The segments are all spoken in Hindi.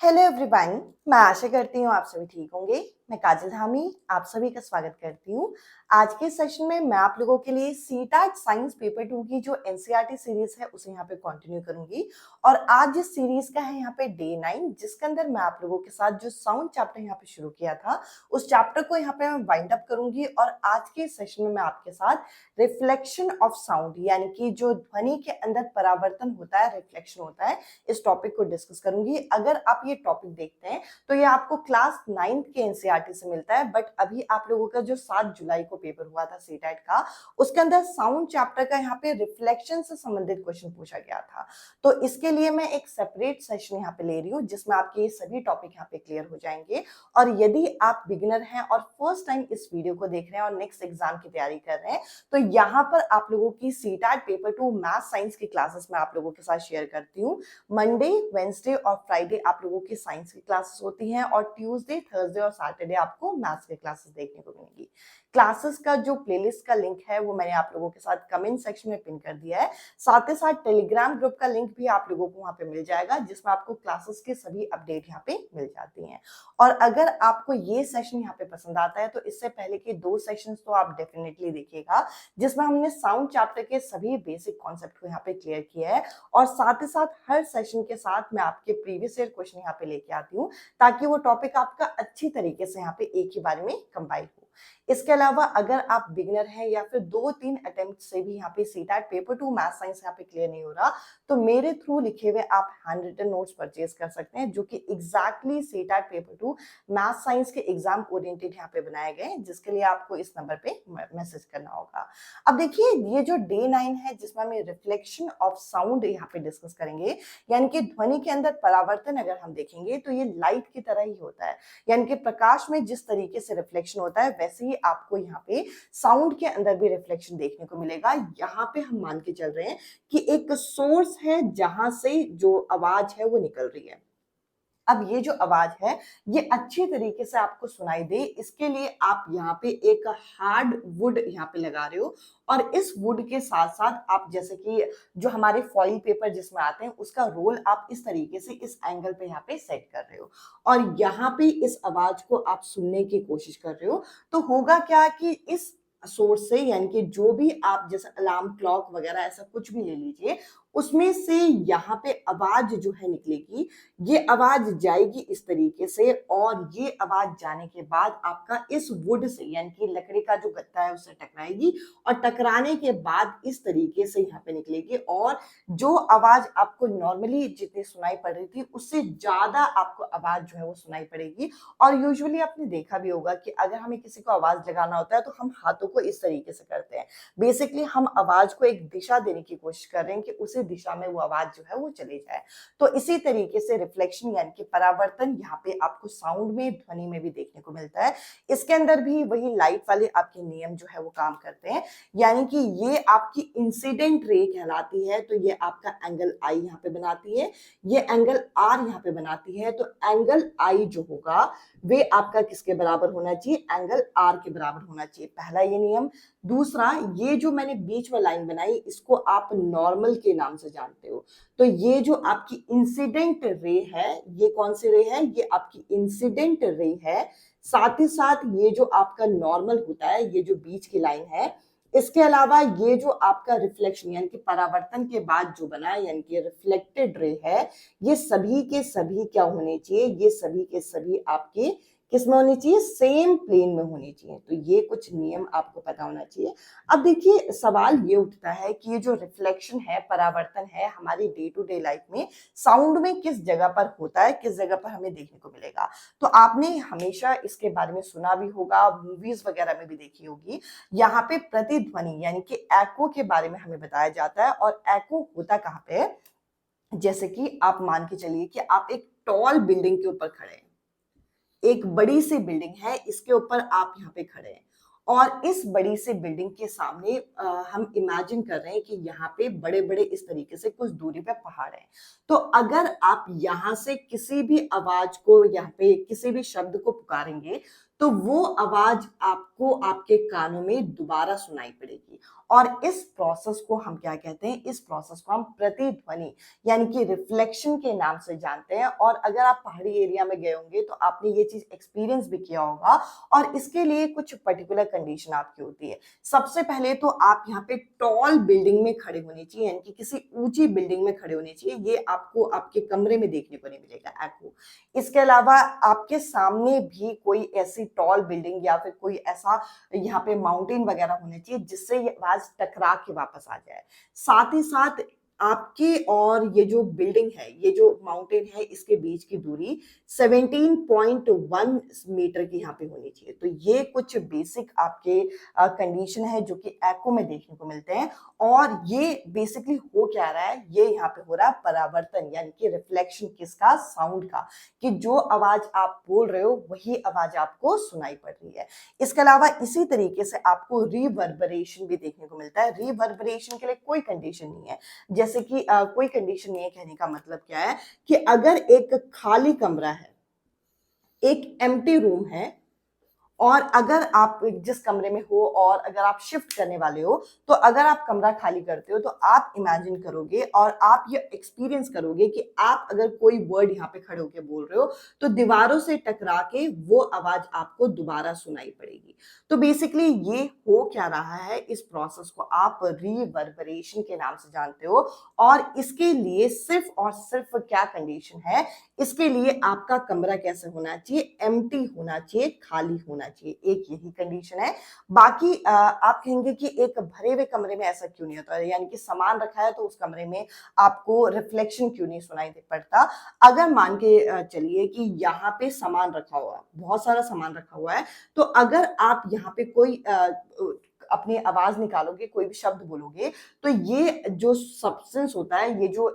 Hello everyone. मैं आशा करती हूँ आप सभी ठीक होंगे। मैं काजल धामी आप सभी का स्वागत करती हूँ। आज के सेशन में मैं आप लोगों के लिए सीटेट साइंस पेपर 2 की जो एनसीईआरटी सीरीज है उसे यहाँ पे कंटिन्यू करूंगी। और आज जिस सीरीज का है यहाँ पे डे 9, जिसके अंदर मैं आप लोगों के साथ जो साउंड चैप्टर यहाँ पे शुरू किया था उस चैप्टर को यहाँ पे मैं वाइंड अप करूंगी। और आज के सेशन में मैं आपके साथ रिफ्लेक्शन ऑफ साउंड यानी कि जो ध्वनि के अंदर परावर्तन होता है, रिफ्लेक्शन होता है, इस टॉपिक को डिस्कस करूंगी। अगर आप ये टॉपिक देखते हैं तो ये आपको क्लास 9th के एनसीईआरटी से मिलता है, बट अभी आप लोगों का जो 7 जुलाई को पेपर हुआ था सीटेट का, उसके अंदर साउंड चैप्टर का यहाँ पे रिफ्लेक्शन से संबंधित क्वेश्चन पूछा गया था। तो इसके लिए मैं एक सेपरेट सेशन यहाँ पे ले रही हूँ जिसमें आपके ये सभी टॉपिक यहाँ पे क्लियर हो जाएंगे। और यदि आप बिगिनर हैं और फर्स्ट टाइम इस वीडियो को देख रहे हैं और नेक्स्ट एग्जाम की तैयारी कर रहे हैं तो यहाँ पर आप लोगों की सीटेट पेपर 2 मैथ साइंस की क्लासेस में आप लोगों के साथ शेयर करती हूँ। मंडे, वेंसडे और फ्राइडे आप लोगों की साइंस की क्लासेस होती हैं और ट्यूसडे, थर्सडे और सैटरडे आपको मैथ्स की क्लासेस देखने को मिलेंगी। क्लासेस का जो प्लेलिस्ट का लिंक है वो मैंने आप लोगों के साथ कमेंट सेक्शन में पिन कर दिया है। साथ ही साथ टेलीग्राम ग्रुप का लिंक भी आप लोगों को वहां पे मिल जाएगा जिसमें आपको क्लासेस के सभी अपडेट यहाँ पे मिल जाती हैं। और अगर आपको ये सेशन यहाँ पे पसंद आता है तो इससे पहले के 2 सेशंस तो आप डेफिनेटली देखिएगा जिसमें हमने साउंड चैप्टर के सभी बेसिक कॉन्सेप्ट को यहाँ पे क्लियर किया है। और साथ ही साथ हर सेशन के साथ मैं आपके प्रीवियस ईयर क्वेश्चन यहाँ पे लेके आती हूँ ताकि वो टॉपिक आपका अच्छी तरीके से यहाँ पे एक ही बारे में कंबाइन हो। इसके अलावा अगर आप बिगिनर हैं या फिर 2-3 अटेम्प्ट से भी यहाँ पे सीटेट पेपर 2 मैथ साइंस यहाँ पे क्लियर नहीं हो रहा तो मेरे थ्रू लिखे हुए आप हैंड रिटन नोट्स परचेज कर सकते हैं जो कि exactly CTET paper 2 math science के एग्जाम ओरिएंटेड यहाँ पे बनाए गए, जिसके लिए आपको इस नंबर पे मैसेज करना होगा। अब देखिए ये जो डे 9 है जिसमें हम रिफ्लेक्शन ऑफ साउंड यहाँ पे डिस्कस करेंगे, यानी कि ध्वनि के अंदर परावर्तन अगर हम देखेंगे तो ये लाइट की तरह ही होता है। यानी कि प्रकाश में जिस तरीके से रिफ्लेक्शन होता है वैसे ही आपको यहाँ पे साउंड के अंदर भी रिफ्लेक्शन देखने को मिलेगा। यहाँ पे हम मान के चल रहे हैं कि एक सोर्स है जहां से जो आवाज है वो निकल रही है। अब ये जो आवाज है ये अच्छी तरीके से आपको सुनाई दे इसके लिए आप यहाँ पे एक हार्ड वुड यहाँ पे लगा रहे हो। और इस वुड के साथ साथ आप जैसे कि जो हमारे फॉइल पेपर जिसमें आते हैं उसका रोल आप इस तरीके से इस एंगल पे यहाँ पे सेट कर रहे हो और यहाँ पे इस आवाज को आप सुनने की कोशिश कर रहे हो। तो होगा क्या कि इस सोर्स से यानी कि जो भी आप जैसे अलार्म क्लॉक वगैरह ऐसा कुछ भी ले लीजिए उसमें से यहाँ पे आवाज जो है निकलेगी, ये आवाज जाएगी इस तरीके से और ये आवाज जाने के बाद आपका इस वुड से यानी कि लकड़ी का जो गत्ता है उससे टकराएगी और टकराने के बाद इस तरीके से यहाँ पे निकलेगी और जो आवाज आपको नॉर्मली जितनी सुनाई पड़ रही थी उससे ज्यादा आपको आवाज जो है वो सुनाई पड़ेगी। और यूजुअली आपने देखा भी होगा कि अगर हमें किसी को आवाज लगाना होता है तो हम हाथों को इस तरीके से करते हैं। बेसिकली हम आवाज को एक दिशा देने की कोशिश कर रहे हैं कि उसी दिशा में वो आवाज जो है वो चली जाए। तो इसी तरीके से रिफ्लेक्शन यानी कि परावर्तन यहाँ पे आपको साउंड में, ध्वनि में भी देखने को मिलता है। इसके अंदर भी वही लाइट वाले आपके नियम जो है वो काम करते हैं, यानी कि ये आपकी इंसिडेंट रे कहलाती है तो ये आपका एंगल आई यहाँ पे बनाती है, ये एंगल आर यहाँ पे बनाती है। तो एंगल आई जो होगा वे आपका किसके बराबर होना चाहिए, एंगल आर के बराबर होना चाहिए। पहला ये नियम। दूसरा, ये जो मैंने बीच में लाइन बनाई इसको आप नॉर्मल के नाम से जानते हो। तो ये जो आपकी इंसिडेंट रे है, ये कौन सी रे है, ये आपकी इंसिडेंट रे है। साथ ही साथ ये जो आपका नॉर्मल होता है, ये जो बीच की लाइन है, इसके अलावा ये जो आपका रिफ्लेक्शन यानी कि परावर्तन के बाद जो बना है यानी कि रिफ्लेक्टेड रे है, ये सभी के सभी क्या होने चाहिए, ये सभी के सभी आपके किस में होनी चाहिए, सेम प्लेन में होनी चाहिए। तो ये कुछ नियम आपको पता होना चाहिए। अब देखिए सवाल ये उठता है कि ये जो रिफ्लेक्शन है, परावर्तन है, हमारी डे टू डे लाइफ में साउंड में किस जगह पर होता है, किस जगह पर हमें देखने को मिलेगा। तो आपने हमेशा इसके बारे में सुना भी होगा, मूवीज वगैरह में भी देखी होगी। यहाँ पे प्रतिध्वनि यानी कि एको के बारे में हमें बताया जाता है। और एको होता कहाँ पे है, जैसे कि आप मान के चलिए कि आप एक टॉल बिल्डिंग के ऊपर खड़े हैं, एक बड़ी सी बिल्डिंग है, इसके ऊपर आप यहाँ पे खड़े हैं और इस बड़ी सी बिल्डिंग के सामने हम इमेजिन कर रहे हैं कि यहाँ पे बड़े बड़े इस तरीके से कुछ दूरी पे पहाड़ है। तो अगर आप यहाँ से किसी भी आवाज को, यहाँ पे किसी भी शब्द को पुकारेंगे तो वो आवाज आपको आपके कानों में दोबारा सुनाई पड़ेगी और इस प्रोसेस को हम क्या कहते हैं, इस प्रोसेस को हम प्रतिध्वनि यानी कि रिफ्लेक्शन के नाम से जानते हैं। और अगर आप पहाड़ी एरिया में गए होंगे तो आपने ये चीज एक्सपीरियंस भी किया होगा, और इसके लिए कुछ पर्टिकुलर कंडीशन आपकी होती है। सबसे पहले तो आप यहाँ पे टॉल बिल्डिंग में खड़े होने चाहिए, यानी कि किसी ऊंची बिल्डिंग में खड़े होने चाहिए। ये आपको आपके कमरे में देखने को नहीं मिलेगा एको। इसके अलावा आपके सामने भी कोई ऐसी टॉल बिल्डिंग या फिर कोई ऐसा यहाँ पे माउंटेन वगैरह होने चाहिए जिससे ये आवाज टकरा के वापस आ जाए। साथ ही साथ आपके और ये जो बिल्डिंग है, ये जो माउंटेन है, इसके बीच की दूरी 17.1 मीटर की यहाँ पे होनी चाहिए। तो ये कुछ बेसिक आपके कंडीशन है जो कि एको में देखने को मिलते हैं। और ये बेसिकली हो क्या रहा है, ये यहाँ पे हो रहा है परावर्तन, यानी कि रिफ्लेक्शन किसका, साउंड का, कि जो आवाज आप बोल रहे हो वही आवाज आपको सुनाई पड़ रही है। इसके अलावा इसी तरीके से आपको रिवर्बरेशन भी देखने को मिलता है। रिवर्बरेशन के लिए कोई कंडीशन नहीं है, जैसे कि कोई कंडीशन नहीं है, कहने का मतलब क्या है कि अगर एक खाली कमरा है, एक एम्प्टी रूम है, और अगर आप जिस कमरे में हो और अगर आप शिफ्ट करने वाले हो, तो अगर आप कमरा खाली करते हो तो आप इमेजिन करोगे और आप ये एक्सपीरियंस करोगे कि आप अगर कोई वर्ड यहाँ पे खड़े होकर बोल रहे हो तो दीवारों से टकरा के वो आवाज आपको दोबारा सुनाई पड़ेगी। तो बेसिकली ये हो क्या रहा है, इस प्रोसेस को आप रिवर्बरेशन के नाम से जानते हो। और इसके लिए सिर्फ और सिर्फ क्या कंडीशन है, इसके लिए आपका कमरा कैसे होना चाहिए, एम्प्टी होना चाहिए, खाली होना चाहिए, एक यही कंडीशन है। बाकी आप कहेंगे कि एक भरे हुए कमरे में ऐसा क्यों नहीं होता, यानी कि सामान रखा है तो उस कमरे में आपको रिफ्लेक्शन क्यों नहीं सुनाई दे पड़ता। अगर मान के चलिए कि यहाँ पे सामान रखा हुआ, बहुत सारा सामान रखा हुआ है, तो अगर आप यहाँ पे कोई अपनी आवाज निकालोगे, कोई भी शब्द बोलोगे, तो ये जो सब्सटेंस होता है, ये जो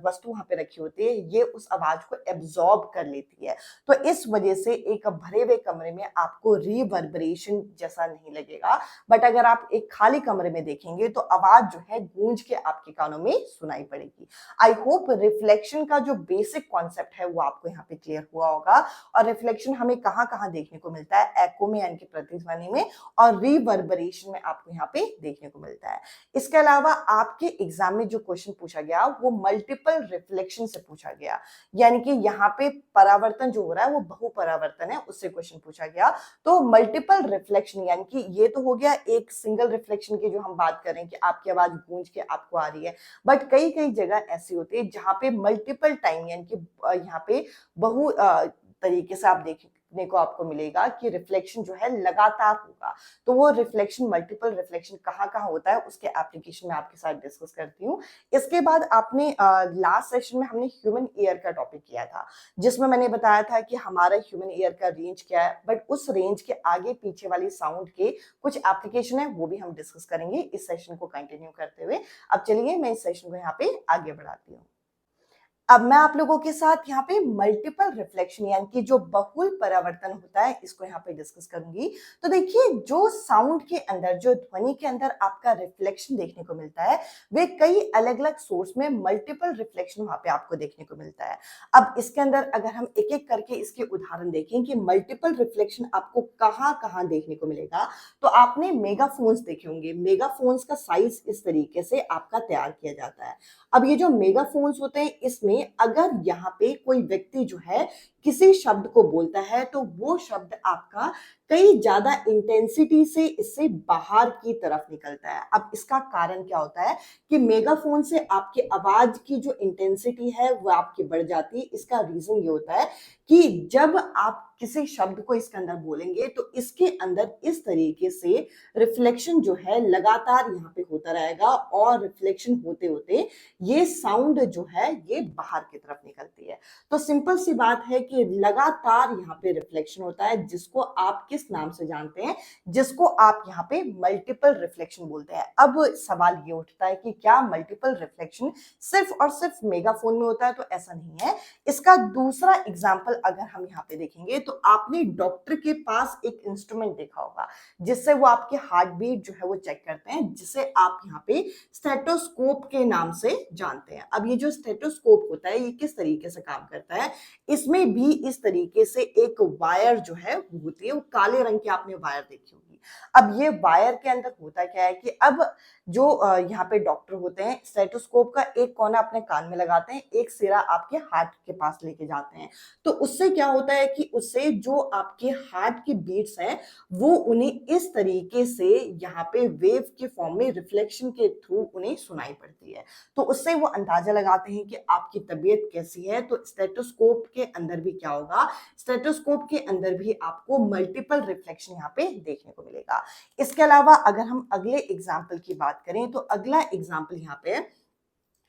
वस्तु वहां पे रखी होती है, ये उस आवाज को एब्जॉर्ब कर लेती है। तो इस वजह से एक भरे हुए कमरे में आपको रिवर्बरेशन जैसा नहीं लगेगा। बट अगर आप एक खाली कमरे में देखेंगे तो आवाज जो है गूंज के आपके कानों में सुनाई पड़ेगी। आई होप रिफ्लेक्शन का जो बेसिक कॉन्सेप्ट है वो आपको यहाँ पे क्लियर हुआ होगा। और रिफ्लेक्शन हमें कहाँ कहाँ देखने को मिलता है, एको में यानी कि प्रतिध्वनि में, और रिवर्बरेशन में आपको यहाँ पे देखने को मिलता है। इसके अलावा आपके एग्जाम में जो क्वेश्चन पूछा गया वो मल्टीपल रिफ्लेक्शन से पूछा गया, यानी कि यहाँ पे परावर्तन जो हो रहा है वो बहुपरावर्तन है, उससे क्वेश्चन पूछा गया। तो मल्टीपल रिफ्लेक्शन यानी कि ये तो हो गया एक सिंगल रिफ्लेक्शन की जो हम बात करें कि आपकी आवाज गूंज के आपको आ रही है। बट कई कई जगह ऐसी होती है जहाँ पे मल्टीपल टाइम यानी कि यहाँ पे बहु तरीके से आप देखने को आपको मिलेगा कि रिफ्लेक्शन जो है लगातार होगा। तो वो रिफ्लेक्शन, मल्टीपल रिफ्लेक्शन कहाँ कहाँ होता है, उसके एप्लीकेशन में आपके साथ डिस्कस करती हूँ। इसके बाद आपने लास्ट सेशन में हमने ह्यूमन ईयर का टॉपिक किया था, जिसमें मैंने बताया था कि हमारा ह्यूमन ईयर का रेंज क्या है, बट उस रेंज के आगे पीछे वाली साउंड के कुछ एप्लीकेशन है, वो भी हम डिस्कस करेंगे इस सेशन को कंटिन्यू करते हुए। अब चलिए मैं इस सेशन को यहाँ पे आगे बढ़ाती हूँ। अब मैं आप लोगों के साथ यहाँ पे मल्टीपल रिफ्लेक्शन यानी कि जो बहुल परावर्तन होता है, इसको यहाँ पे डिस्कस करूंगी। तो देखिए, जो साउंड के अंदर, जो ध्वनि के अंदर आपका रिफ्लेक्शन देखने को मिलता है, वे कई अलग अलग सोर्स में मल्टीपल रिफ्लेक्शन वहां पे आपको देखने को मिलता है। अब इसके अंदर अगर हम एक एक करके इसके उदाहरण देखें कि मल्टीपल रिफ्लेक्शन आपको कहाँ कहाँ देखने को मिलेगा, तो आपने मेगाफोन्स देखे होंगे। मेगाफोन्स का साइज इस तरीके से आपका तैयार किया जाता है। अब ये जो मेगाफोन्स होते हैं, इसमें अगर यहाँ पे कोई व्यक्ति जो है किसी शब्द को बोलता है तो वो शब्द आपका कई ज्यादा इंटेंसिटी से इससे बाहर की तरफ निकलता है। अब इसका कारण क्या होता है कि मेगाफोन से आपकी आवाज की जो इंटेंसिटी है वो आपकी बढ़ जाती है। इसका रीजन ये होता है कि जब आप किसी शब्द को इसके अंदर बोलेंगे तो इसके अंदर इस तरीके से रिफ्लेक्शन जो है लगातार यहाँ पे होता रहेगा, और रिफ्लेक्शन होते होते ये साउंड जो है ये बाहर की तरफ निकलती है। तो सिंपल सी बात है कि लगातार यहाँ पे रिफ्लेक्शन होता है, जिसको आप किस नाम से जानते हैं, जिसको आप यहाँ पे मल्टीपल रिफ्लेक्शन बोलते हैं। अब सवाल ये उठता है कि क्या मल्टीपल रिफ्लेक्शन सिर्फ और सिर्फ मेगाफोन में होता है? तो ऐसा नहीं है। इसका दूसरा एग्जाम्पल अगर हम यहाँ पे देखेंगे तो आपने डॉक्टर के पास एक इंस्ट्रूमेंट देखा होगा जिससे वो आपके हार्ट बीट जो है वो चेक करते हैं, जिसे आप यहाँ पे स्टेथोस्कोप के नाम से जानते हैं। अब ये जो स्टेथोस्कोप होता है ये किस तरीके से काम करता है, इसमें भी इस तरीके से एक वायर जो है वो होती है, वो काले रंग की आपने वायर देखी होगी। अब ये वायर के अंदर होता क्या है कि अब जो यहाँ पे डॉक्टर होते हैं स्टेथोस्कोप का एक कोना अपने कान में लगाते हैं, एक सिरा आपके हार्ट के पास लेके जाते हैं। तो उससे क्या होता है कि उससे जो आपके हार्ट की बीट्स हैं वो उन्हें इस तरीके से यहाँ पे वेव के फॉर्म में रिफ्लेक्शन के थ्रू उन्हें सुनाई पड़ती है। तो उससे वो अंदाजा लगाते हैं कि आपकी तबीयत कैसी है। तो स्टेथोस्कोप के अंदर भी क्या होगा, स्टेथोस्कोप के अंदर भी आपको मल्टीपल रिफ्लेक्शन यहाँ पे देखने को मिलेगा। इसके अलावा अगर हम अगले एग्जाम्पल की बात करें तो अगला एग्जाम्पल यहाँ पे,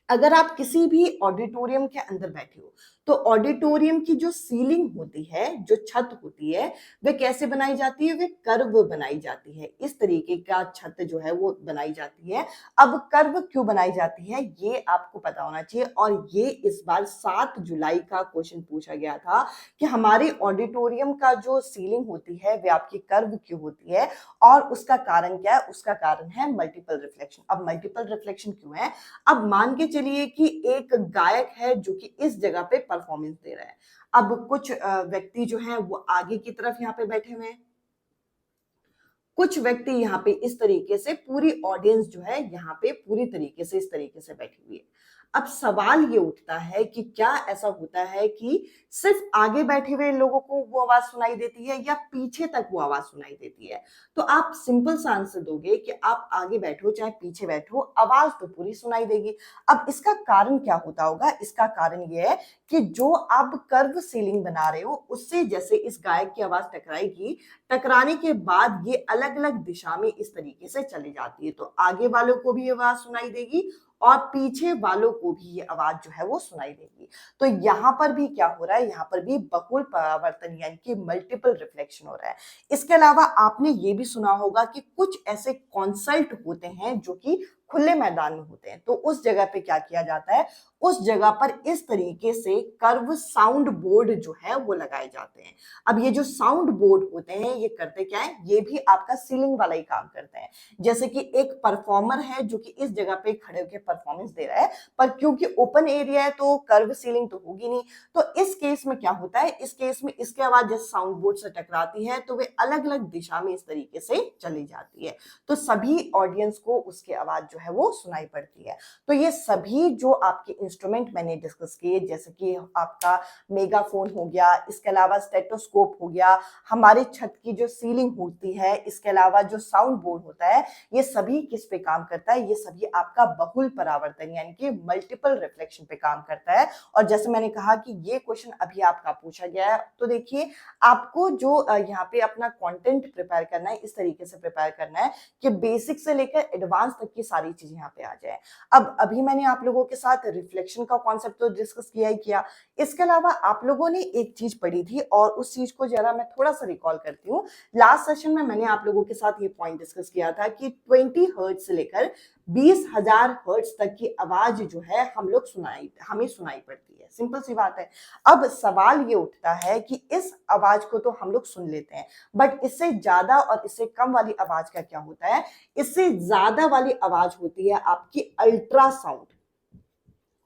अगर आप किसी भी ऑडिटोरियम के अंदर बैठे हो तो ऑडिटोरियम की जो सीलिंग होती है, जो छत होती है, वे कैसे बनाई जाती है, वे कर्व बनाई जाती है। इस तरीके का छत जो है वो बनाई जाती है। अब कर्व क्यों बनाई जाती है ये आपको पता होना चाहिए। और ये इस बार 7 जुलाई का क्वेश्चन पूछा गया था कि हमारे ऑडिटोरियम का जो सीलिंग होती है वे आपकी कर्व क्यों होती है और उसका कारण क्या है। उसका कारण है मल्टीपल रिफ्लेक्शन। अब मल्टीपल रिफ्लेक्शन क्यों है, अब मान के चलिए कि एक गायक है जो कि इस जगह पे परफॉर्मेंस दे रहा है। अब कुछ व्यक्ति जो है वो आगे की तरफ यहाँ पे बैठे हुए हैं, कुछ व्यक्ति यहाँ पे इस तरीके से, पूरी ऑडियंस जो है यहाँ पे पूरी तरीके से इस तरीके से बैठी हुई है। अब सवाल ये उठता है कि क्या ऐसा होता है कि सिर्फ आगे बैठे हुए लोगों को वो आवाज सुनाई देती है या पीछे तक वो आवाज सुनाई देती है। तो आप सिंपल सा आंसर दोगे कि आप आगे बैठो चाहे पीछे बैठो, आवाज तो पूरी सुनाई देगी। अब इसका कारण क्या होता होगा, इसका कारण ये है कि जो आप कर्व सीलिंग बना रहे हो उससे जैसे इस गायक की आवाज टकराएगी, टकराने के बाद ये अलग अलग दिशा में इस तरीके से चली जाती है। तो आगे वालों को भी आवाज सुनाई देगी और पीछे वालों को भी ये आवाज जो है वो सुनाई देगी। तो यहाँ पर भी क्या हो रहा है, यहाँ पर भी बहुल परावर्तन यानी कि मल्टीपल रिफ्लेक्शन हो रहा है। इसके अलावा आपने ये भी सुना होगा कि कुछ ऐसे कॉन्सर्ट होते हैं जो कि खुले मैदान में होते हैं। तो उस जगह पे क्या किया जाता है, उस जगह पर इस तरीके से कर्व साउंड बोर्ड जो है वो लगाए जाते हैं। अब ये जो साउंड बोर्ड होते हैं ये करते क्या है, ये भी आपका सीलिंग वाला ही काम करते हैं। जैसे कि एक परफॉर्मर है जो कि इस जगह पे खड़े होकर परफॉर्मेंस दे रहा है, पर क्योंकि ओपन एरिया है तो कर्व सीलिंग तो होगी नहीं। तो इस केस में क्या होता है, इस केस में इसकी आवाज जैसे साउंड बोर्ड से टकराती है तो वे अलग अलग दिशा में इस तरीके से चली जाती है। तो सभी ऑडियंस को उसकी आवाज जो है वो सुनाई पड़ती है। तो ये सभी जो आपके इंस्ट्रूमेंट मैंने डिस्कस किए, जैसे कि आपका मेगाफोन हो गया, इसके अलावा स्टेथोस्कोप हो गया, हमारे छत की जो सीलिंग होती है, इसके अलावा जो साउंड बोर्ड होता है, ये सभी किस पे काम करता है, ये सभी आपका बहुल परावर्तन यानी कि मल्टीपल रिफ्लेक्शन पे काम करता है। और जैसे मैंने कहा कि ये क्वेश्चन अभी आपका पूछा गया है, तो देखिए आपको जो यहाँ पे अपना कंटेंट प्रिपेयर करना है, इस तरीके से प्रिपेयर करना है कि बेसिक से लेकर एडवांस तक की सारी चीजें यहाँ पे आ जाए। अब अभी मैंने आप लोगों के साथ रिफ्लेक्शन का कॉन्सेप्ट तो डिस्कस किया ही किया। इसके अलावा आप लोगों ने एक चीज पढ़ी थी और उस चीज को जरा मैं थोड़ा सा रिकॉल करती हूँ। लास्ट सेशन में मैंने आप लोगों के साथ ये पॉइंट डिस्कस किया था कि 20 हर्ट्ज से लेकर 20,000 हर्ट्ज तक की आवाज जो है हमें सुनाई पड़ती है। सिंपल सी बात है। अब सवाल ये उठता है कि इस आवाज को तो हम लोग सुन लेते हैं, बट इससे ज्यादा और इससे कम वाली आवाज का क्या होता है। इससे ज्यादा वाली आवाज होती है आपकी अल्ट्रासाउंड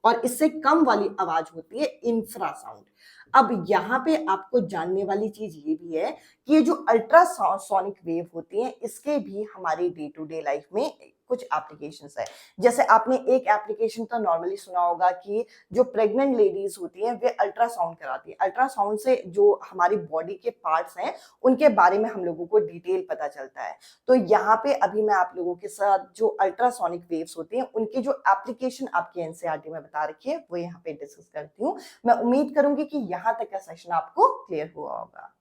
और इससे कम वाली आवाज होती है इंफ्रासाउंड। अब यहाँ पे आपको जानने वाली चीज ये भी है कि ये जो अल्ट्रासोनिक वेव होती है इसके भी हमारी डे टू डे लाइफ में कुछ एप्लीकेशंस है। जैसे आपने एक एप्लीकेशन तो नॉर्मली सुना होगा कि जो प्रेग्नेंट लेडीज होती हैं वे अल्ट्रासाउंड कराती है। अल्ट्रासाउंड से जो हमारी बॉडी के पार्ट्स हैं उनके बारे में हम लोगों को डिटेल पता चलता है। तो यहाँ पे अभी मैं आप लोगों के साथ जो अल्ट्रासोनिक वेव्स होती हैं उनकी जो एप्लीकेशन आपके एनसीईआरटी में बता रखी है वो यहाँ पे डिस्कस करती हूँ। मैं उम्मीद करूंगी कि यहाँ तक का सेशन आपको क्लियर हुआ होगा।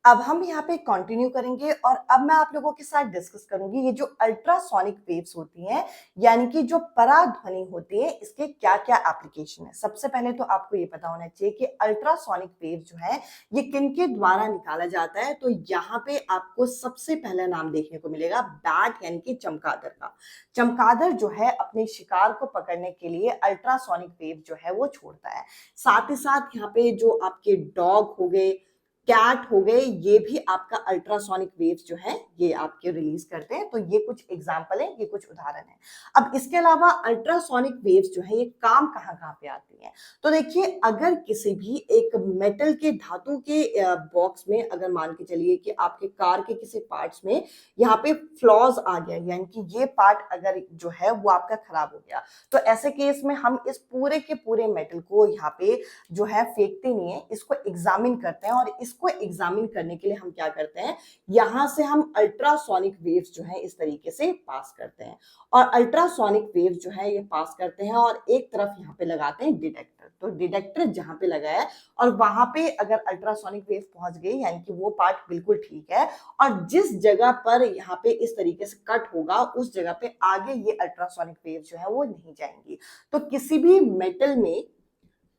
अब हम यहाँ पे कंटिन्यू करेंगे और अब मैं आप लोगों के साथ डिस्कस करूंगी ये जो अल्ट्रासोनिक वेव्स होती हैं यानी कि जो पराध्वनि होती है इसके क्या क्या एप्लीकेशन है। सबसे पहले तो आपको ये पता होना चाहिए कि अल्ट्रासोनिक वेव जो है ये किनके द्वारा निकाला जाता है। तो यहाँ पे आपको सबसे पहला नाम देखने को मिलेगा बैट यानी कि चमगादड़ का। चमगादड़ जो है अपने शिकार को पकड़ने के लिए अल्ट्रासोनिक वेव जो है वो छोड़ता है। साथ ही साथ यहाँ पे जो आपके डॉग हो गए, कैट हो गए, ये भी आपका अल्ट्रासोनिक वेव्स जो है ये आपके रिलीज करते हैं। तो ये कुछ एग्जांपल है, ये कुछ उदाहरण है। अब इसके अलावा अल्ट्रासोनिक वेव्स जो है ये काम कहाँ कहाँ पे आती हैं? तो देखिए, अगर किसी भी एक मेटल के धातु के बॉक्स में अगर मान के चलिए कि आपके कार के किसी पार्ट्स में यहाँ पे फ्लॉज आ गया, यानी कि ये पार्ट अगर जो है वो आपका खराब हो गया, तो ऐसे केस में हम इस पूरे के पूरे मेटल को यहाँ पे जो है फेंकते नहीं है, इसको एग्जामिन करते हैं। और इसको एग्जामिन करने के लिए हम क्या करते हैं, यहां से हम अल्ट्रासोनिक वेव्स जो है इस तरीके से पास करते हैं। और अल्ट्रासोनिक वेव्स जो है ये पास करते हैं और एक तरफ यहाँ पे लगाते हैं डिटेक्टर। तो डिटेक्टर जहां पे लगा है और वहां पे अगर अल्ट्रासोनिक वेव पहुंच गई, यानी कि वो पार्ट बिल्कुल ठीक है, और जिस जगह पर यहाँ पे इस तरीके से कट होगा उस जगह पे आगे ये अल्ट्रासोनिक वेव जो है वो नहीं जाएंगी। तो किसी भी मेटल में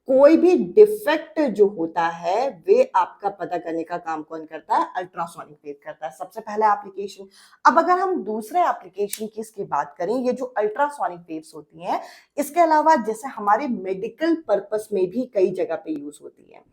कोई भी डिफेक्ट जो होता है वे आपका पता करने का काम कौन करता है, अल्ट्रासोनिक वेव करता है, सबसे पहला एप्लीकेशन। अब अगर हम दूसरे एप्लीकेशन की इसकी बात करें, ये जो अल्ट्रासोनिक वेव्स होती हैं, इसके अलावा जैसे हमारे मेडिकल पर्पस में भी कई जगह पे यूज होती है।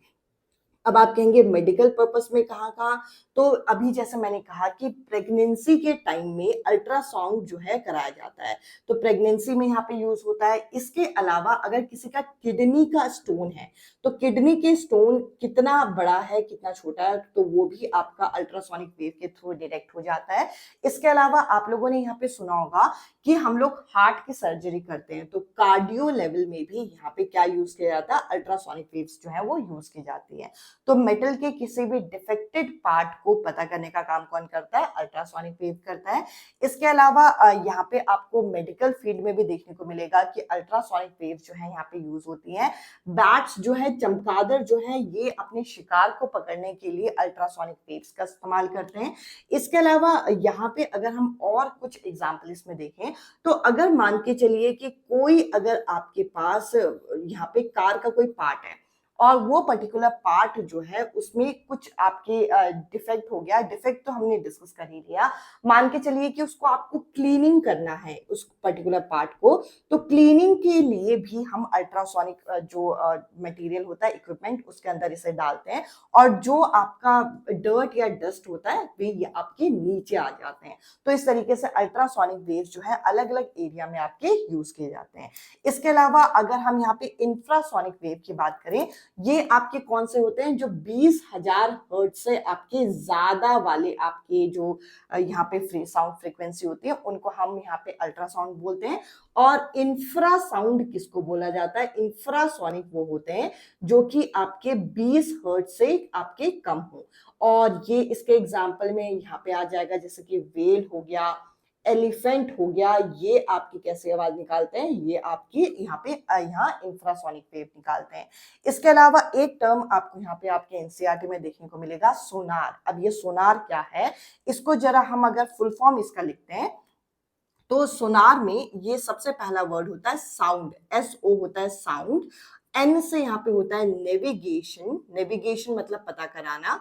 अब आप कहेंगे मेडिकल पर्पस में कहाँ कहाँ, तो अभी जैसे मैंने कहा कि प्रेगनेंसी के टाइम में अल्ट्रासाउंड जो है कराया जाता है, तो प्रेगनेंसी में यहाँ पे यूज होता है। इसके अलावा अगर किसी का किडनी का स्टोन है, तो किडनी के स्टोन कितना बड़ा है कितना छोटा है, तो वो भी आपका अल्ट्रासोनिक वेव के थ्रू डिटेक्ट हो जाता है। इसके अलावा आप लोगों ने यहाँ पे सुना होगा कि हम लोग हार्ट की सर्जरी करते हैं, तो कार्डियो लेवल में भी यहाँ पे क्या यूज किया जाता है, अल्ट्रासोनिक वेव्स जो है वो यूज की जाती है। तो मेटल के किसी भी डिफेक्टेड पार्ट को पता करने का काम कौन करता है, अल्ट्रासोनिक वेव करता है। इसके अलावा यहाँ पे आपको मेडिकल फील्ड में भी देखने को मिलेगा कि अल्ट्रासोनिक वेव जो है यहाँ पे यूज होती है। बैट्स जो है, चमगादड़ जो है, ये अपने शिकार को पकड़ने के लिए अल्ट्रासोनिक वेव्स का इस्तेमाल करते हैं। इसके अलावा यहाँ पे अगर हम और कुछ एग्जाम्पल इसमें देखें, तो अगर मान के चलिए कि कोई अगर आपके पास यहाँ पे कार का कोई पार्ट है और वो पर्टिकुलर पार्ट जो है उसमें कुछ आपके डिफेक्ट हो गया, डिफेक्ट तो हमने डिस्कस कर ही लिया, मान के चलिए कि उसको आपको क्लीनिंग करना है उस पर्टिकुलर पार्ट को, तो क्लीनिंग के लिए भी हम अल्ट्रासोनिक जो मटेरियल होता है, इक्विपमेंट, उसके अंदर इसे डालते हैं और जो आपका डर्ट या डस्ट होता है वे आपके नीचे आ जाते हैं। तो इस तरीके से अल्ट्रासोनिक वेव्स जो है अलग अलग एरिया में आपके यूज किए जाते हैं। इसके अलावा अगर हम यहाँ पे इंफ्रासोनिक वेव की बात करें, ये आपके कौन से होते हैं, जो 20,000 हर्ट्ज से आपके ज्यादा वाले आपके जो यहाँ पे फ्री साउंड फ्रीक्वेंसी होती है उनको हम यहाँ पे अल्ट्रासाउंड बोलते हैं। और इंफ्रासाउंड किसको बोला जाता है, इंफ्रासोनिक वो होते हैं जो कि आपके 20 हर्ट्ज से आपके कम हो। और ये इसके एग्जाम्पल में यहाँ पे आ जाएगा, जैसे कि वेल हो गया, एलिफेंट हो गया, ये आपकी कैसे आवाज निकालते हैं, ये आपकी यहाँ पे यहाँ इंफ्रासोनिक वेव निकालते हैं। इसके अलावा एक टर्म आपको यहाँ पे आपके एनसीईआरटी में देखने को मिलेगा, सोनार। अब ये सोनार क्या है, इसको जरा हम अगर फुल फॉर्म इसका लिखते हैं, तो सोनार में ये सबसे पहला वर्ड होता है साउंड, SO होता है साउंड, N से यहाँ पे होता है नेविगेशन, नेविगेशन मतलब पता कराना,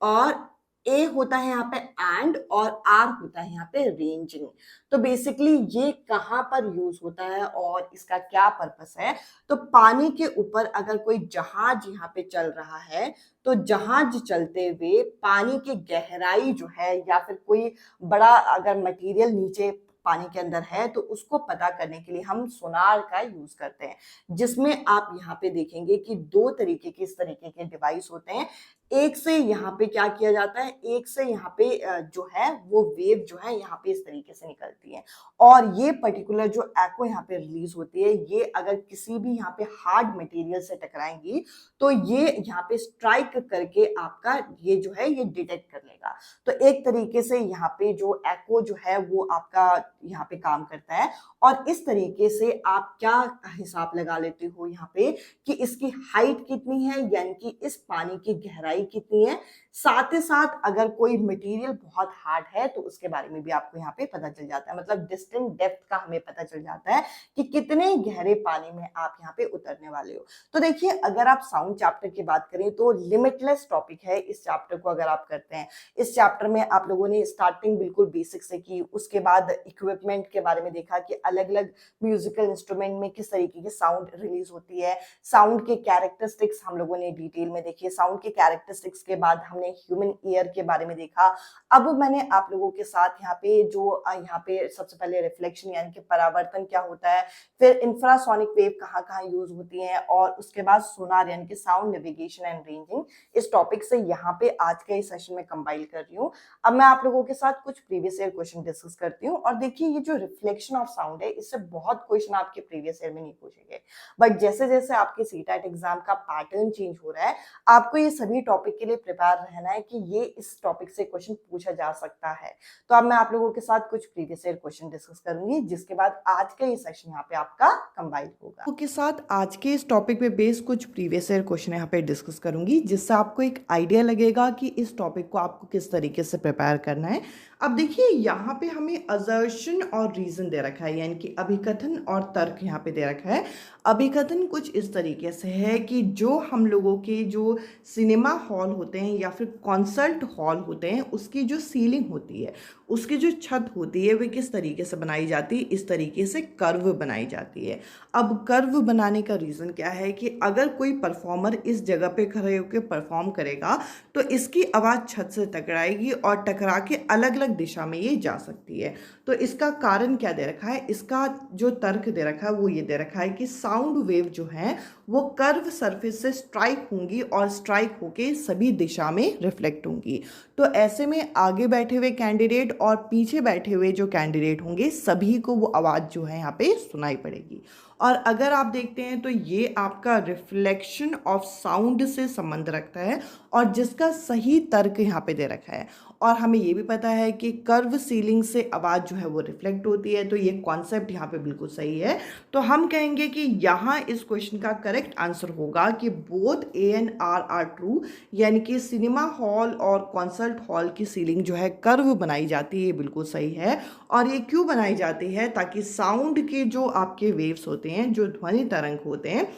और ए होता है यहाँ पे एंड, और आर होता है यहाँ पे रेंजिंग। तो बेसिकली ये कहाँ पर यूज होता है और इसका क्या पर्पस है, तो पानी के ऊपर अगर कोई जहाज यहाँ पे चल रहा है, तो जहाज चलते हुए पानी की गहराई जो है या फिर कोई बड़ा अगर मटेरियल नीचे पानी के अंदर है, तो उसको पता करने के लिए हम सोनार का यूज करते हैं, जिसमें आप यहाँ पे देखेंगे कि दो तरीके के इस तरीके के डिवाइस होते हैं। एक से यहाँ पे क्या किया जाता है, एक से यहाँ पे जो है वो वेव जो है यहाँ पे इस तरीके से निकलती है, और ये पर्टिकुलर जो एको यहाँ पे रिलीज होती है, ये अगर किसी भी यहाँ पे हार्ड मटेरियल से टकराएंगी तो ये यहाँ पे स्ट्राइक करके आपका ये जो है ये डिटेक्ट कर लेगा। तो एक तरीके से यहाँ पे जो एको जो है वो आपका यहाँ पे काम करता है। और इस तरीके से आप क्या हिसाब लगा लेते हो यहाँ पे कि इसकी हाइट कितनी है, यानी कि इस पानी की गहराई कितनी है, साथ ही साथ अगर कोई मटेरियल बहुत हार्ड है तो उसके बारे में भी आपको यहाँ पे पता चल जाता है, मतलब डिस्टेंट डेप्थ का हमें पता चल जाता है कि कितने गहरे पानी में आप यहाँ पे उतरने वाले हो। तो देखिए, अगर आप साउंड चैप्टर की बात करें तो लिमिटलेस टॉपिक है। इस चैप्टर को अगर आप करते हैं, इस चैप्टर में आप लोगों ने स्टार्टिंग बिल्कुल बेसिक से की, उसके बाद इक्विपमेंट के बारे में देखा कि अलग अलग म्यूजिकल इंस्ट्रूमेंट में किस तरीके की साउंड रिलीज होती है, साउंड के कैरेक्टरिस्टिक्स हम लोगों ने डिटेल में देखी, साउंड के कैरेक्टरिस्टिक्स कैरेक्टरिस्टिक्स के बाद हमने ह्यूमन ईयर के बारे में देखा। अब मैंने आप लोगों के साथ यहाँ पे यहाँ पे सबसे पहले रिफ्लेक्शन यानी कि परावर्तन क्या होता है, फिर इंफ्रासोनिक वेव कहाँ कहाँ यूज होती हैं, और उसके बाद सोनार यानी कि साउंड नेविगेशन एंड रेंजिंग, इस टॉपिक से यहाँ पे आज के इस सेशन में कंपाइल कर रही हूँ। अब मैं आप लोगों के साथ कुछ प्रीवियस ईयर क्वेश्चन डिस्कस करती हूँ। और देखिए ये जो रिफ्लेक्शन ऑफ साउंड है, इससे बहुत क्वेश्चन आपके प्रीवियस ईयर में नहीं पूछेंगे, बट जैसे जैसे आपके सीटेट एग्जाम का पैटर्न चेंज हो रहा है, आपको ये सभी टॉपिक के लिए प्रिपेयर रहना है कि ये इस टॉपिक से क्वेश्चन पूछा जा सकता है। तो अब मैं आप लोगों के साथ कुछ प्रीवियस ईयर क्वेश्चन डिस्कस करूंगी, जिसके बाद आज का ये सेशन यहाँ पे आपका कंबाइल होगा। आपके साथ आज के इस टॉपिक पे बेस्ड कुछ प्रीवियस ईयर क्वेश्चन यहाँ पे डिस्कस करूंगी, जिससे आपको एक आइडिया लगेगा कि इस टॉपिक को आपको किस तरीके से प्रिपेयर करना है। अब देखिए यहाँ पे हमें असर्शन और रीजन दे रखा है, यानी कि अभिकथन और तर्क यहाँ पे दे रखा है। अभिकथन कुछ इस तरीके से है कि जो हम लोगों के जो सिनेमा हॉल होते हैं या फिर कॉन्सर्ट हॉल होते हैं, उसकी जो सीलिंग होती है, उसकी जो छत होती है, वे किस तरीके से बनाई जाती है, इस तरीके से कर्व बनाई जाती है। अब कर्व बनाने का रीज़न क्या है कि अगर कोई परफॉर्मर इस जगह पे खड़े होकर परफॉर्म करेगा तो इसकी आवाज़ छत से टकराएगी और टकरा के अलग अलग दिशा में ये जा सकती है। तो इसका कारण क्या दे रखा है, इसका जो तर्क दे रखा है वो ये दे रखा है कि साउंड वेव जो है वो कर्व सरफेस से स्ट्राइक होंगी और स्ट्राइक होके सभी दिशा में रिफ्लेक्ट होंगी। तो ऐसे में आगे बैठे हुए कैंडिडेट और पीछे बैठे हुए जो कैंडिडेट होंगे, सभी को वो आवाज़ जो है यहाँ पे सुनाई पड़ेगी। और अगर आप देखते हैं तो ये आपका रिफ्लेक्शन ऑफ साउंड से संबंध रखता है, और जिसका सही तर्क यहाँ पे दे रखा है। और हमें ये भी पता है कि कर्व सीलिंग से आवाज़ जो है वो रिफ्लेक्ट होती है, तो ये कॉन्सेप्ट यहाँ पे बिल्कुल सही है। तो हम कहेंगे कि यहाँ इस क्वेश्चन का करेक्ट आंसर होगा कि both A and R are true, यानी कि सिनेमा हॉल और कॉन्सर्ट हॉल की सीलिंग जो है कर्व बनाई जाती है, ये बिल्कुल सही है। और ये क्यों बनाई जाती है, ताकि साउंड के जो आपके वेव्स होते हैं, जो ध्वनि तरंग होते हैं,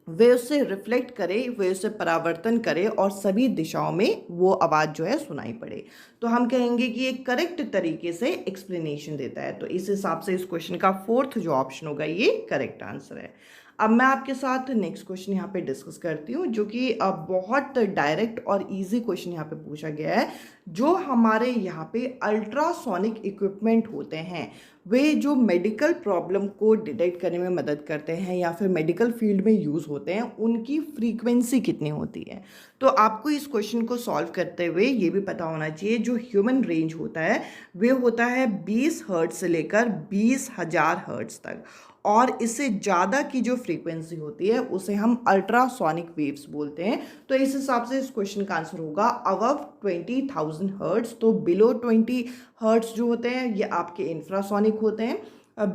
वे उससे रिफ्लेक्ट करे, वे उससे परावर्तन करे और सभी दिशाओं में वो आवाज़ जो है सुनाई पड़े। तो हम कहेंगे कि ये करेक्ट तरीके से एक्सप्लेनेशन देता है। तो इस हिसाब से इस क्वेश्चन का फोर्थ जो ऑप्शन होगा ये करेक्ट आंसर है। अब मैं आपके साथ नेक्स्ट क्वेश्चन यहाँ पे डिस्कस करती हूँ, जो कि बहुत डायरेक्ट और इजी क्वेश्चन यहाँ पे पूछा गया है। जो हमारे यहाँ पे अल्ट्रासोनिक इक्विपमेंट होते हैं, वे जो मेडिकल प्रॉब्लम को डिटेक्ट करने में मदद करते हैं या फिर मेडिकल फील्ड में यूज़ होते हैं, उनकी फ्रीक्वेंसी कितनी होती है। तो आपको इस क्वेश्चन को सॉल्व करते हुए ये भी पता होना चाहिए, जो ह्यूमन रेंज होता है वे होता है 20 हर्ट्ज से लेकर 20,000 हर्ट्ज तक, और इससे ज़्यादा की जो फ्रीक्वेंसी होती है उसे हम अल्ट्रासोनिक वेव्स बोलते हैं। तो इस हिसाब से इस क्वेश्चन का आंसर होगा अबव 20,000 हर्ट्ज। तो बिलो 20 हर्ट्ज जो होते हैं ये आपके इंफ्रासोनिक होते हैं।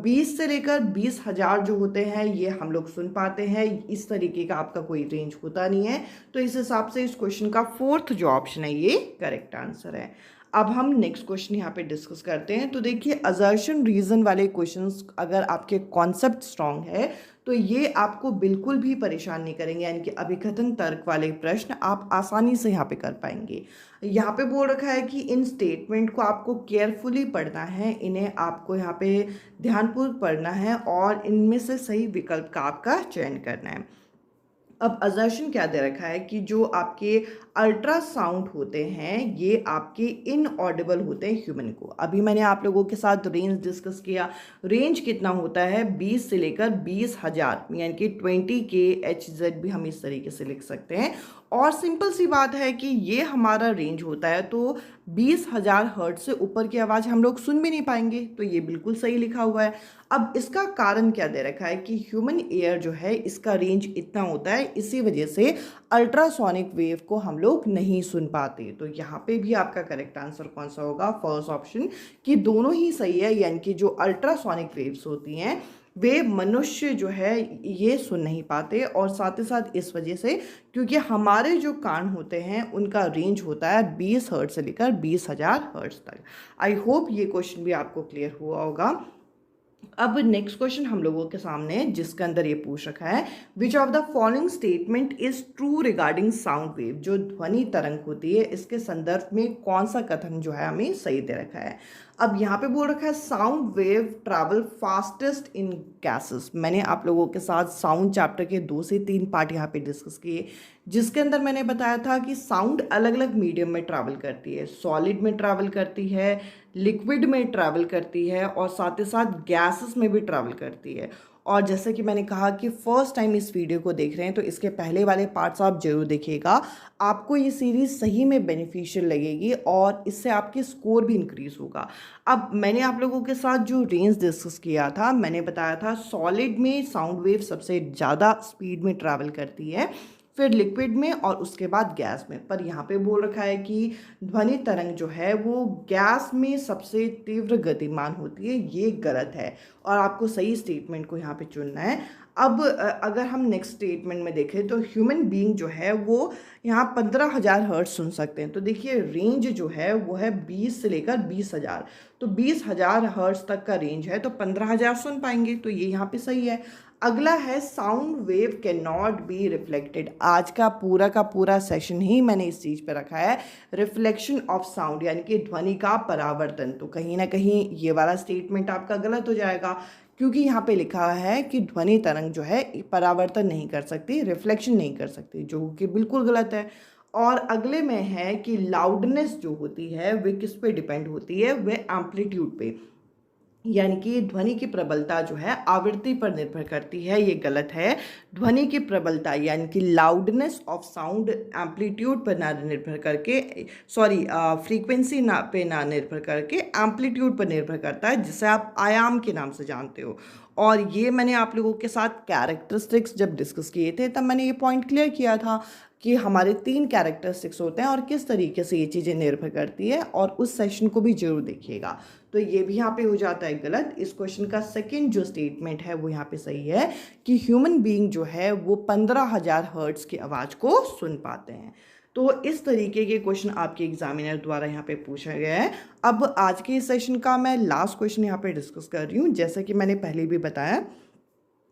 20 से लेकर 20,000 जो होते हैं ये हम लोग सुन पाते हैं। इस तरीके का आपका कोई रेंज होता नहीं है। तो इस हिसाब से इस क्वेश्चन का फोर्थ जो ऑप्शन है ये करेक्ट आंसर है। अब हम नेक्स्ट क्वेश्चन यहाँ पे डिस्कस करते हैं। तो देखिए असर्शन रीजन वाले क्वेश्चंस अगर आपके कॉन्सेप्ट स्ट्रांग है तो ये आपको बिल्कुल भी परेशान नहीं करेंगे, यानी कि अभिकथन तर्क वाले प्रश्न आप आसानी से यहाँ पे कर पाएंगे। यहाँ पे बोल रखा है कि इन स्टेटमेंट को आपको केयरफुली पढ़ना है, इन्हें आपको यहाँ पे ध्यानपूर्वक पढ़ना है और इनमें से सही विकल्प का आपका चयन करना है। अब असर्शन क्या दे रखा है कि जो आपके अल्ट्रासाउंड होते हैं ये आपके इनऑडिबल होते हैं ह्यूमन को। अभी मैंने आप लोगों के साथ रेंज डिस्कस किया। रेंज कितना होता है 20 से लेकर 20,000, यानी कि 20 kHz भी हम इस तरीके से लिख सकते हैं। और सिंपल सी बात है कि ये हमारा रेंज होता है, तो 20,000 हर्ट्ज से ऊपर की आवाज़ हम लोग सुन भी नहीं पाएंगे। तो ये बिल्कुल सही लिखा हुआ है। अब इसका कारण क्या दे रखा है कि ह्यूमन एयर जो है इसका रेंज इतना होता है, इसी वजह से अल्ट्रासोनिक वेव को हम लोग नहीं सुन पाते। तो यहाँ पे भी आपका करेक्ट आंसर कौन सा होगा, फर्स्ट ऑप्शन, कि दोनों ही सही है। यानी कि जो अल्ट्रासोनिक वेव्स होती हैं वे मनुष्य जो है ये सुन नहीं पाते, और साथ ही साथ इस वजह से क्योंकि हमारे जो कान होते हैं उनका रेंज होता है 20 हर्ट्ज से लेकर 20,000 हर्ट्ज तक। आई होप ये क्वेश्चन भी आपको क्लियर हुआ होगा। अब नेक्स्ट क्वेश्चन हम लोगों के सामने है, जिसके अंदर ये पूछ रखा है which of the following statement is true regarding sound wave. जो ध्वनि तरंग होती है इसके संदर्भ में कौन सा कथन जो है हमें सही दे रखा है। अब यहाँ पे बोल रखा है sound wave travel fastest in gases. मैंने आप लोगों के साथ साउंड चैप्टर के 2 से 3 पार्ट यहाँ पे डिस्कस किए, जिसके अंदर मैंने बताया था कि साउंड अलग अलग मीडियम में ट्रैवल करती है, सॉलिड में ट्रैवल करती है, लिक्विड में ट्रैवल करती है और साथ ही साथ गैसेस में भी ट्रैवल करती है। और जैसे कि मैंने कहा कि फर्स्ट टाइम इस वीडियो को देख रहे हैं तो इसके पहले वाले पार्ट्स आप जरूर देखिएगा, आपको ये सीरीज़ सही में बेनिफिशियल लगेगी और इससे आपकी स्कोर भी इंक्रीज़ होगा। अब मैंने आप लोगों के साथ जो रेंज डिस्कस किया था, मैंने बताया था सॉलिड में साउंड वेव सबसे ज़्यादा स्पीड में ट्रैवल करती है, फिर लिक्विड में और उसके बाद गैस में। पर यहाँ पे बोल रखा है कि ध्वनि तरंग जो है वो गैस में सबसे तीव्र गतिमान होती है, ये गलत है और आपको सही स्टेटमेंट को यहाँ पे चुनना है। अब अगर हम नेक्स्ट स्टेटमेंट में देखें तो ह्यूमन बीइंग जो है वो यहाँ 15,000 हर्ट्ज सुन सकते हैं। तो देखिए रेंज जो है वो है 20 से लेकर 20,000, तो 20,000 हर्ट्ज तक का रेंज है तो 15,000 सुन पाएंगे, तो ये यहाँ पे सही है। अगला है sound wave can not be reflected. आज का पूरा सेशन ही मैंने इस चीज़ पे रखा है, रिफ्लेक्शन ऑफ साउंड यानी कि ध्वनि का परावर्तन। तो कहीं ना कहीं ये वाला स्टेटमेंट आपका गलत हो जाएगा, क्योंकि यहाँ पे लिखा है कि ध्वनि तरंग जो है परावर्तन नहीं कर सकती, रिफ्लेक्शन नहीं कर सकती, जो कि बिल्कुल गलत है। और अगले में है कि लाउडनेस जो होती है वे किस पे डिपेंड होती है, वे एम्पलीट्यूड पे, यानी कि ध्वनि की प्रबलता जो है आवृत्ति पर निर्भर करती है, ये गलत है। ध्वनि की प्रबलता यानी कि लाउडनेस ऑफ साउंड एम्पलीट्यूड पर ना निर्भर करके, सॉरी फ्रीक्वेंसी ना पे ना निर्भर करके एम्पलीट्यूड पर निर्भर करता है, जिसे आप आयाम के नाम से जानते हो। और ये मैंने आप लोगों के साथ कैरेक्टरिस्टिक्स जब डिस्कस किए थे तब मैंने ये पॉइंट क्लियर किया था कि हमारे 3 कैरेक्टरिस्टिक्स होते हैं और किस तरीके से ये चीज़ें निर्भर करती है, और उस सेशन को भी जरूर देखिएगा। तो ये भी यहाँ पे हो जाता है गलत। इस क्वेश्चन का सेकंड जो स्टेटमेंट है वो यहाँ पे सही है कि ह्यूमन बीइंग जो है वो 15,000 हर्ट्ज की आवाज़ को सुन पाते हैं। तो इस तरीके के क्वेश्चन आपके एग्जामिनर द्वारा यहाँ पे पूछा गया है। अब आज के इस सेशन का मैं लास्ट क्वेश्चन यहाँ पे डिस्कस कर रही हूँ। जैसा कि मैंने पहले भी बताया,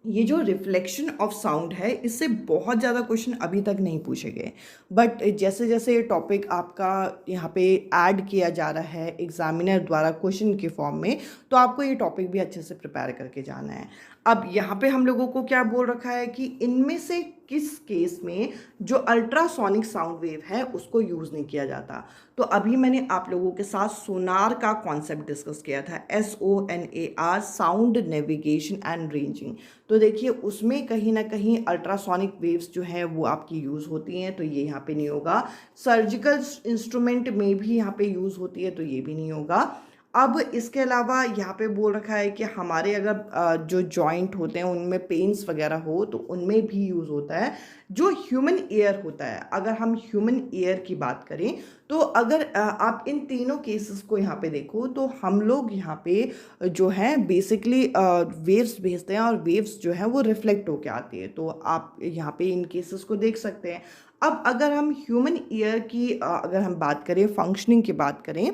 ये जो रिफ्लेक्शन ऑफ साउंड है इससे बहुत ज़्यादा क्वेश्चन अभी तक नहीं पूछे गए, बट जैसे जैसे ये टॉपिक आपका यहाँ पे ऐड किया जा रहा है एग्जामिनर द्वारा क्वेश्चन के फॉर्म में, तो आपको ये टॉपिक भी अच्छे से प्रिपेयर करके जाना है। अब यहाँ पे हम लोगों को क्या बोल रखा है कि इनमें से किस केस में जो अल्ट्रासोनिक साउंड वेव है उसको यूज़ नहीं किया जाता। तो अभी मैंने आप लोगों के साथ सोनार का कॉन्सेप्ट डिस्कस किया था, SONAR, sound navigation and ranging. तो देखिए उसमें कहीं ना कहीं अल्ट्रासोनिक वेव्स जो हैं वो आपकी यूज़ होती हैं, तो ये यहाँ पे नहीं होगा। सर्जिकल इंस्ट्रूमेंट में भी यहाँ पे यूज़ होती है, तो ये भी नहीं होगा। अब इसके अलावा यहाँ पे बोल रखा है कि हमारे अगर जो जॉइंट होते हैं उनमें पेन्स वगैरह हो तो उनमें भी यूज़ होता है। जो ह्यूमन ईयर होता है, अगर हम ह्यूमन ईयर की बात करें तो अगर आप इन तीनों केसेस को यहाँ पे देखो तो हम लोग यहाँ पे जो है बेसिकली वेव्स भेजते हैं और वेव्स जो है वो रिफ्लेक्ट होके आती है। तो आप यहाँ पे इन केसेस को देख सकते हैं। अब अगर हम ह्यूमन ईयर की अगर हम बात करें, फंक्शनिंग की बात करें,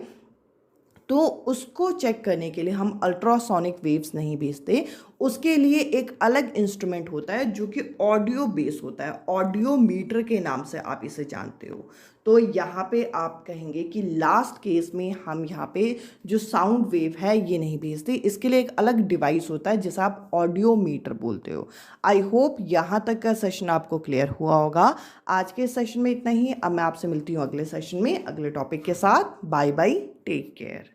तो उसको चेक करने के लिए हम अल्ट्रासोनिक वेव्स नहीं भेजते। उसके लिए एक अलग इंस्ट्रूमेंट होता है जो कि ऑडियो बेस होता है, ऑडियो मीटर के नाम से आप इसे जानते हो। तो यहाँ पे आप कहेंगे कि लास्ट केस में हम यहाँ पे जो साउंड वेव है ये नहीं भेजते, इसके लिए एक अलग डिवाइस होता है जिसे आप ऑडियो मीटर बोलते हो। आई होप यहाँ तक का सेशन आपको क्लियर हुआ होगा। आज के सेशन में इतना ही। अब मैं आपसे मिलती हूँ अगले सेशन में अगले टॉपिक के साथ। Bye bye, take care.